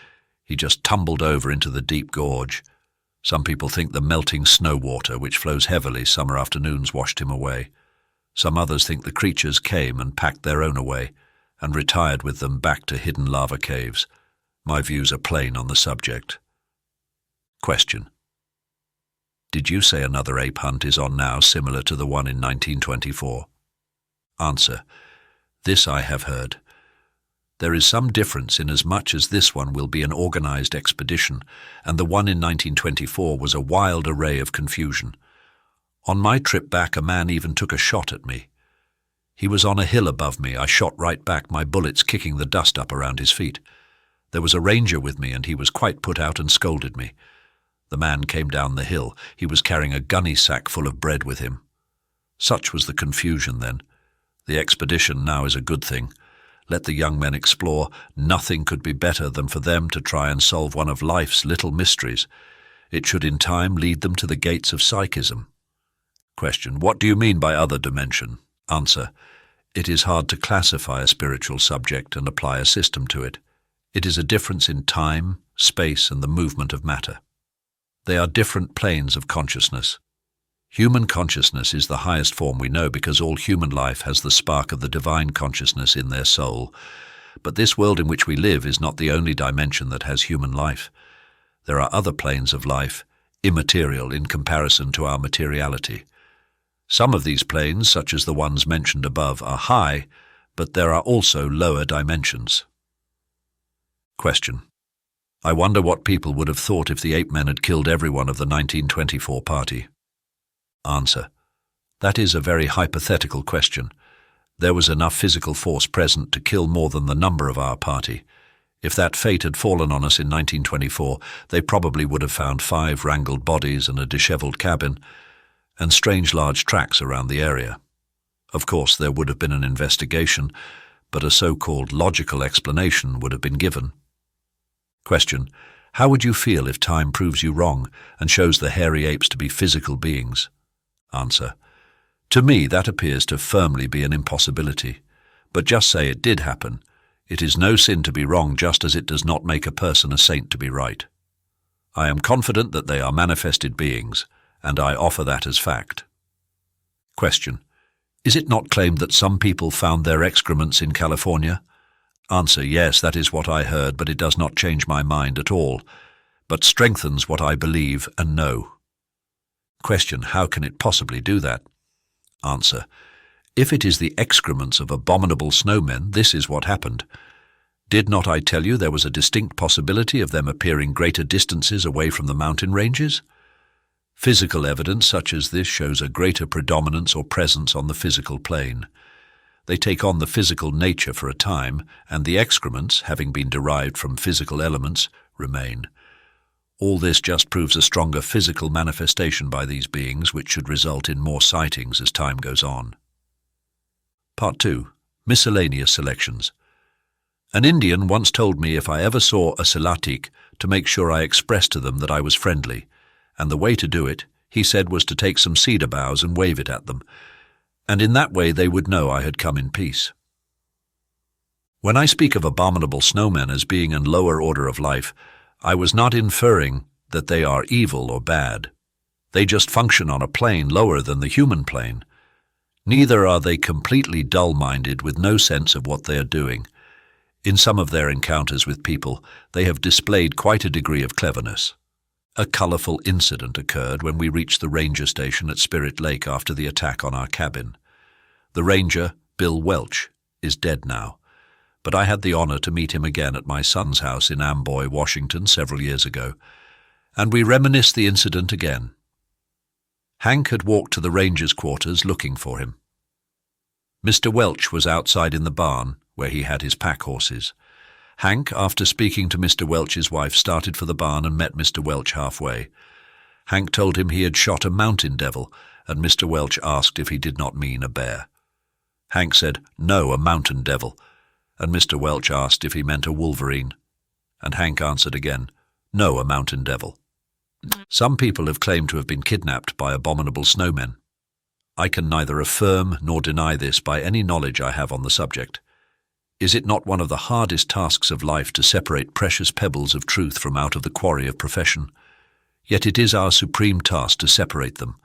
He just tumbled over into the deep gorge. Some people think the melting snow water, which flows heavily summer afternoons, washed him away. Some others think the creatures came and packed their own away, and retired with them back to hidden lava caves. My views are plain on the subject. Question. Did you say another ape hunt is on now, similar to the one in 1924? Answer. This I have heard. There is some difference inasmuch as this one will be an organized expedition, and the one in 1924 was a wild array of confusion. On my trip back, a man even took a shot at me. He was on a hill above me. I shot right back, my bullets kicking the dust up around his feet. There was a ranger with me, and he was quite put out and scolded me. The man came down the hill. He was carrying a gunny sack full of bread with him. Such was the confusion then. The expedition now is a good thing. Let the young men explore. Nothing could be better than for them to try and solve one of life's little mysteries. It should in time lead them to the gates of psychism. Question. What do you mean by other dimension? Answer. It is hard to classify a spiritual subject and apply a system to it. It is a difference in time, space, and the movement of matter. They are different planes of consciousness. Human consciousness is the highest form we know because all human life has the spark of the divine consciousness in their soul. But this world in which we live is not the only dimension that has human life. There are other planes of life, immaterial in comparison to our materiality. Some of these planes, such as the ones mentioned above, are high, but there are also lower dimensions. Question. I wonder what people would have thought if the Apemen had killed everyone of the 1924 party. Answer. That is a very hypothetical question. There was enough physical force present to kill more than the number of our party. If that fate had fallen on us in 1924, they probably would have found 5 wrangled bodies and a dishevelled cabin, and strange large tracks around the area. Of course, there would have been an investigation, but a so-called logical explanation would have been given. Question. How would you feel if time proves you wrong and shows the hairy apes to be physical beings? Answer. To me, that appears to firmly be an impossibility. But just say it did happen. It is no sin to be wrong, just as it does not make a person a saint to be right. I am confident that they are manifested beings, and I offer that as fact. Question. Is it not claimed that some people found their excrements in California? Answer. Yes, that is what I heard, but it does not change my mind at all, but strengthens what I believe and know. Question. How can it possibly do that? Answer. If it is the excrements of abominable snowmen, this is what happened. Did not I tell you there was a distinct possibility of them appearing greater distances away from the mountain ranges? Physical evidence such as this shows a greater predominance or presence on the physical plane. They take on the physical nature for a time, and the excrements, having been derived from physical elements, remain. All this just proves a stronger physical manifestation by these beings, which should result in more sightings as time goes on. Part 2. Miscellaneous selections. An Indian once told me if I ever saw a silatik, to make sure I expressed to them that I was friendly, and the way to do it, he said, was to take some cedar boughs and wave it at them, and in that way they would know I had come in peace. When I speak of abominable snowmen as being in lower order of life, I was not inferring that they are evil or bad. They just function on a plane lower than the human plane. Neither are they completely dull-minded with no sense of what they are doing. In some of their encounters with people, they have displayed quite a degree of cleverness. A colourful incident occurred when we reached the ranger station at Spirit Lake after the attack on our cabin. The ranger, Bill Welch, is dead now, but I had the honour to meet him again at my son's house in Amboy, Washington, several years ago, and we reminisced the incident again. Hank had walked to the ranger's quarters looking for him. Mr. Welch was outside in the barn, where he had his pack horses. Hank, after speaking to Mr. Welch's wife, started for the barn and met Mr. Welch halfway. Hank told him he had shot a mountain devil, and Mr. Welch asked if he did not mean a bear. Hank said, "No, a mountain devil," and Mr. Welch asked if he meant a wolverine, and Hank answered again, "No, a mountain devil." Some people have claimed to have been kidnapped by abominable snowmen. I can neither affirm nor deny this by any knowledge I have on the subject. Is it not one of the hardest tasks of life to separate precious pebbles of truth from out of the quarry of profession? Yet it is our supreme task to separate them,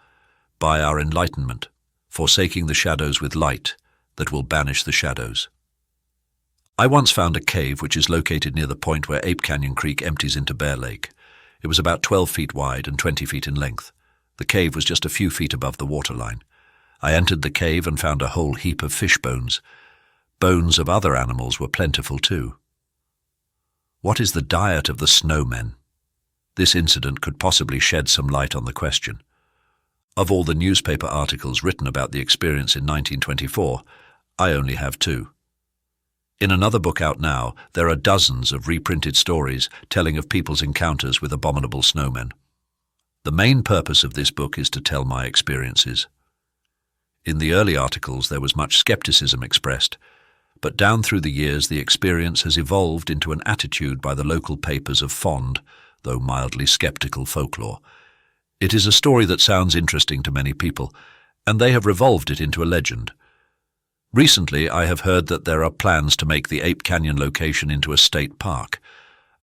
by our enlightenment, forsaking the shadows with light that will banish the shadows. I once found a cave which is located near the point where Ape Canyon Creek empties into Bear Lake. It was about 12 feet wide and 20 feet in length. The cave was just a few feet above the waterline. I entered the cave and found a whole heap of fish bones. Bones of other animals were plentiful too. What is the diet of the snowmen? This incident could possibly shed some light on the question. Of all the newspaper articles written about the experience in 1924, I only have 2. In another book out now, there are dozens of reprinted stories telling of people's encounters with abominable snowmen. The main purpose of this book is to tell my experiences. In the early articles there was much skepticism expressed, but down through the years the experience has evolved into an attitude by the local papers of fond, though mildly skeptical folklore. It is a story that sounds interesting to many people, and they have revolved it into a legend. Recently, I have heard that there are plans to make the Ape Canyon location into a state park.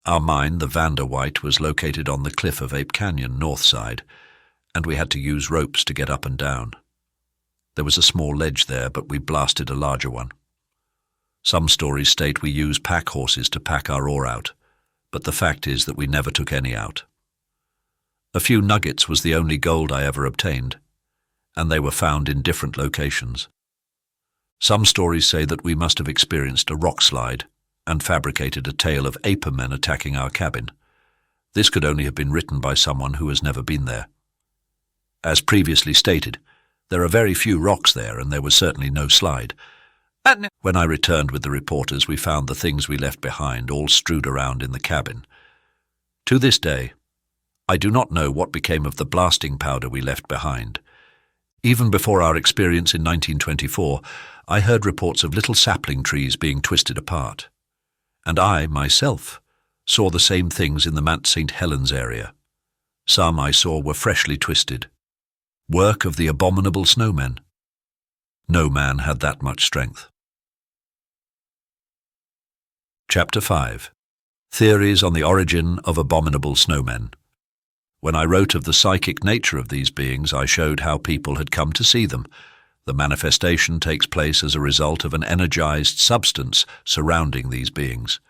Our mine, the Vanderwhite, was located on the cliff of Ape Canyon, north side, and we had to use ropes to get up and down. There was a small ledge there, but we blasted a larger one. Some stories state we use pack horses to pack our ore out, but the fact is that we never took any out. A few nuggets was the only gold I ever obtained, and they were found in different locations. Some stories say that we must have experienced a rock slide and fabricated a tale of Apemen attacking our cabin. This could only have been written by someone who has never been there. As previously stated, there are very few rocks there, and there was certainly no slide. When I returned with the reporters, we found the things we left behind all strewed around in the cabin. To this day, I do not know what became of the blasting powder we left behind. Even before our experience in 1924, I heard reports of little sapling trees being twisted apart. And I, myself, saw the same things in the Mount St. Helens area. Some I saw were freshly twisted. Work of the Abominable Snowmen. No man had that much strength. Chapter 5. Theories on the origin of Abominable Snowmen. When I wrote of the psychic nature of these beings, I showed how people had come to see them. The manifestation takes place as a result of an energized substance surrounding these beings.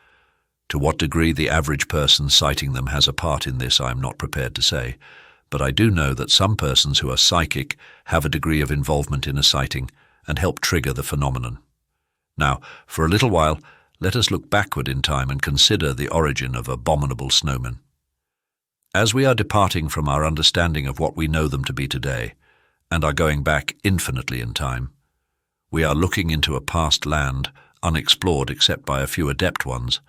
To what degree the average person sighting them has a part in this, I am not prepared to say, but I do know that some persons who are psychic have a degree of involvement in a sighting and help trigger the phenomenon. Now, for a little while, let us look backward in time and consider the origin of abominable snowmen. As we are departing from our understanding of what we know them to be today, and are going back infinitely in time, we are looking into a past land unexplored except by a few adept ones.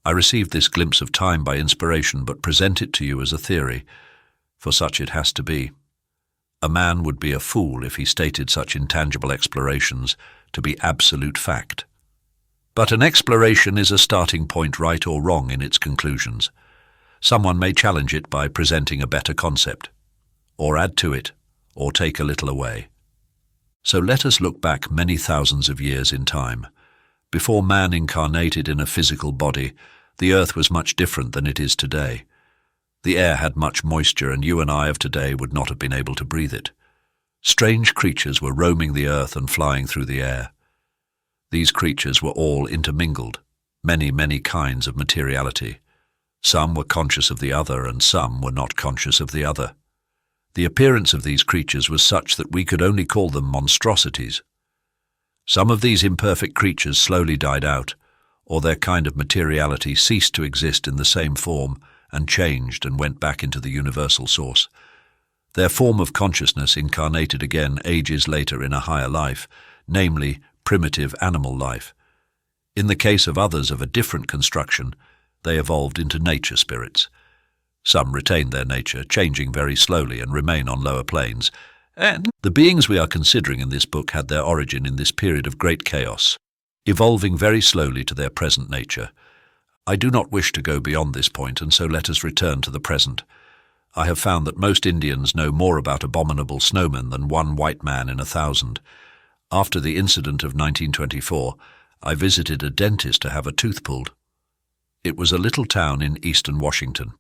I received this glimpse of time by inspiration, but present it to you as a theory, for such it has to be. A man would be a fool if he stated such intangible explorations to be absolute fact. But an exploration is a starting point, right or wrong in its conclusions. Someone may challenge it by presenting a better concept, or add to it, or take a little away. So let us look back many thousands of years in time. Before man incarnated in a physical body, the earth was much different than it is today. The air had much moisture, and you and I of today would not have been able to breathe it. Strange creatures were roaming the earth and flying through the air. These creatures were all intermingled, many kinds of materiality. Some were conscious of the other, and some were not conscious of the other. The appearance of these creatures was such that we could only call them monstrosities. Some of these imperfect creatures slowly died out, or their kind of materiality ceased to exist in the same form and changed and went back into the universal source. Their form of consciousness incarnated again ages later in a higher life, namely primitive animal life. In the case of others of a different construction, they evolved into nature spirits. Some retained their nature, changing very slowly, and remain on lower planes. And the beings we are considering in this book had their origin in this period of great chaos, evolving very slowly to their present nature. I do not wish to go beyond this point, and so let us return to the present. I have found that most Indians know more about abominable snowmen than one white man in 1,000. After the incident of 1924, I visited a dentist to have a tooth pulled. It was a little town in eastern Washington.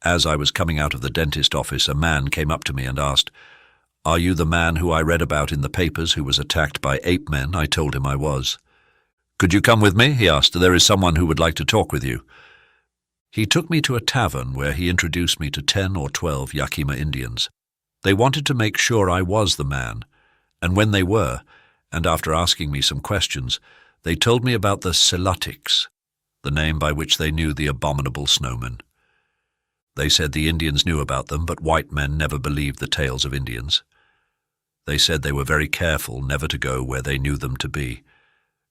As I was coming out of the dentist office, a man came up to me and asked, "Are you the man who I read about in the papers who was attacked by ape-men?" I told him I was. "Could you come with me?" he asked. "There is someone who would like to talk with you." He took me to a tavern where he introduced me to 10 or 12 Yakima Indians. They wanted to make sure I was the man, and when they were, and after asking me some questions, they told me about the sightings, the name by which they knew the abominable snowmen. They said the Indians knew about them, but white men never believed the tales of Indians. They said they were very careful never to go where they knew them to be,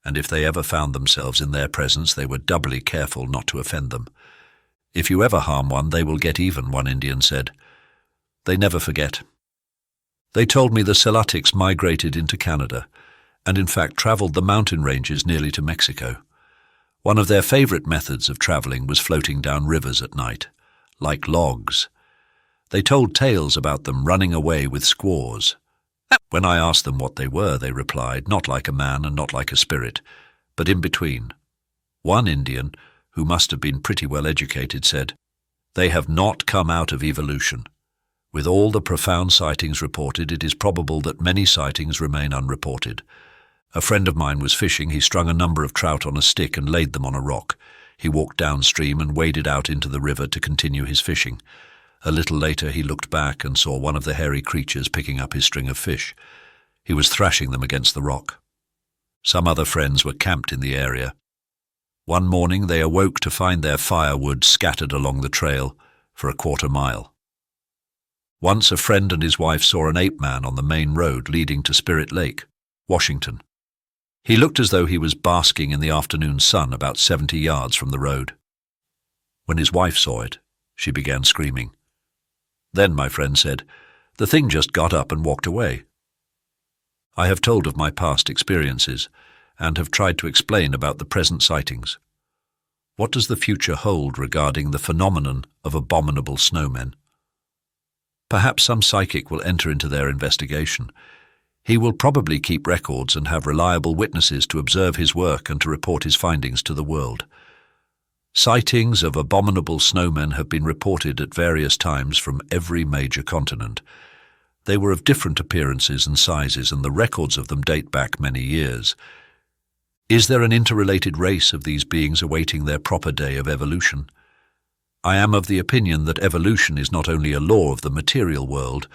and if they ever found themselves in their presence, they were doubly careful not to offend them. "If you ever harm one, they will get even," one Indian said. They never forget. They told me the sightings migrated into Canada, and in fact travelled the mountain ranges nearly to Mexico. One of their favourite methods of travelling was floating down rivers at night, like logs. They told tales about them running away with squaws. When I asked them what they were, they replied, not like a man and not like a spirit, but in between. One Indian, who must have been pretty well educated, said, "They have not come out of evolution. With all the profound sightings reported, it is probable that many sightings remain unreported. A friend of mine was fishing. He strung a number of trout on a stick and laid them on a rock. He walked downstream and waded out into the river to continue his fishing. A little later he looked back and saw one of the hairy creatures picking up his string of fish. He was thrashing them against the rock. Some other friends were camped in the area. One morning they awoke to find their firewood scattered along the trail for a quarter-mile. Once a friend and his wife saw an ape-man on the main road leading to Spirit Lake, Washington. He looked as though he was basking in the afternoon sun about 70 yards from the road. When his wife saw it, she began screaming. Then, my friend said, the thing just got up and walked away. I have told of my past experiences and have tried to explain about the present sightings. What does the future hold regarding the phenomenon of abominable snowmen? Perhaps some psychic will enter into their investigation. He will probably keep records and have reliable witnesses to observe his work and to report his findings to the world. Sightings of abominable snowmen have been reported at various times from every major continent. They were of different appearances and sizes, and the records of them date back many years. Is there an interrelated race of these beings awaiting their proper day of evolution? I am of the opinion that evolution is not only a law of the material world,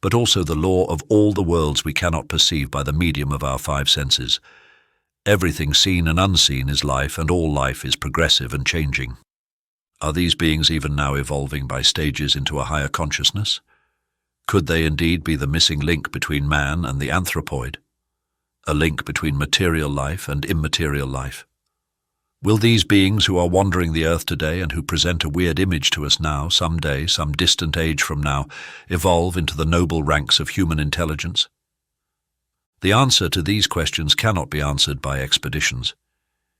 but also the law of all the worlds we cannot perceive by the medium of our five senses. Everything seen and unseen is life, and all life is progressive and changing. Are these beings even now evolving by stages into a higher consciousness? Could they indeed be the missing link between man and the anthropoid? A link between material life and immaterial life? Will these beings who are wandering the earth today and who present a weird image to us now, someday, some distant age from now, evolve into the noble ranks of human intelligence? The answer to these questions cannot be answered by expeditions.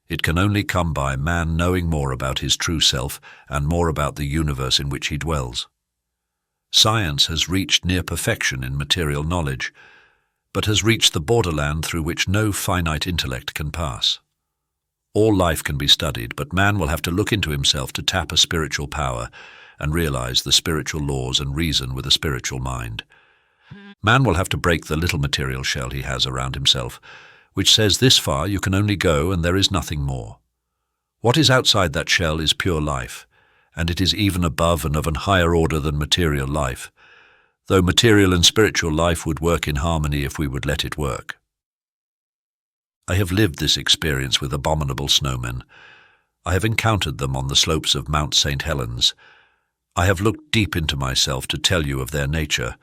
It can only come by man knowing more about his true self and more about the universe in which he dwells. Science has reached near perfection in material knowledge, but has reached the borderland through which no finite intellect can pass. All life can be studied, but man will have to look into himself to tap a spiritual power and realize the spiritual laws and reason with a spiritual mind. Man will have to break the little material shell he has around himself, which says this far you can only go and there is nothing more. What is outside that shell is pure life, and it is even above and of an higher order than material life, though material and spiritual life would work in harmony if we would let it work. I have lived this experience with abominable snowmen. I have encountered them on the slopes of Mount St. Helens. I have looked deep into myself to tell you of their nature.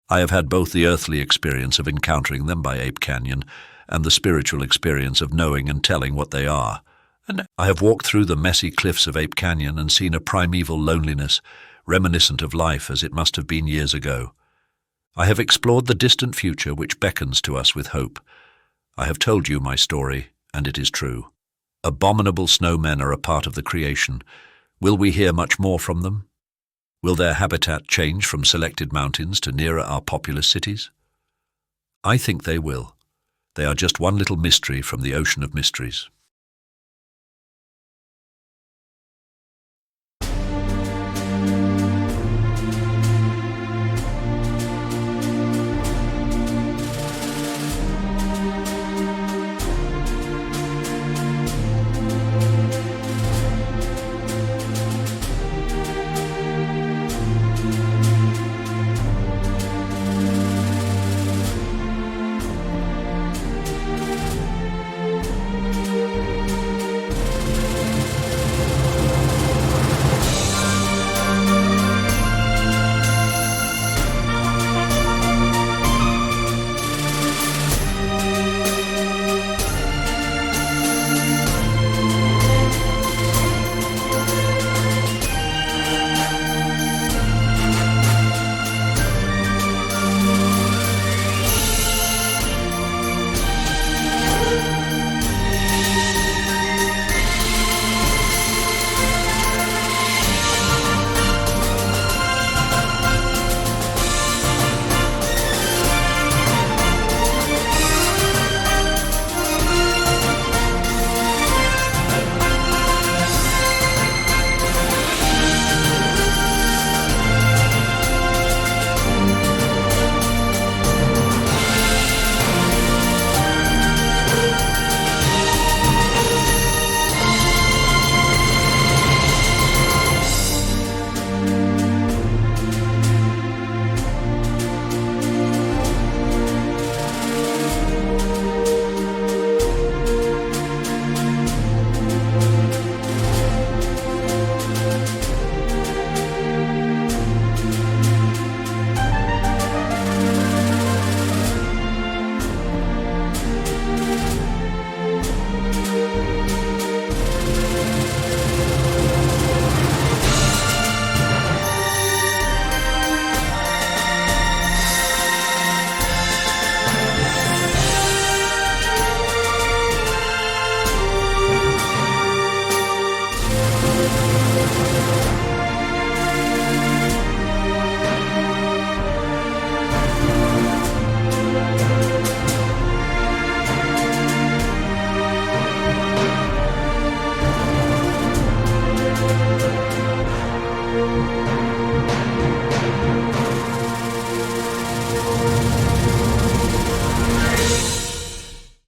I have had both the earthly experience of encountering them by Ape Canyon and the spiritual experience of knowing and telling what they are. And I have walked through the messy cliffs of Ape Canyon and seen a primeval loneliness, reminiscent of life as it must have been years ago. I have explored the distant future which beckons to us with hope. I have told you my story, and it is true. Abominable snowmen are a part of the creation. Will we hear much more from them? Will their habitat change from selected mountains to nearer our populous cities? I think they will. They are just one little mystery from the ocean of mysteries.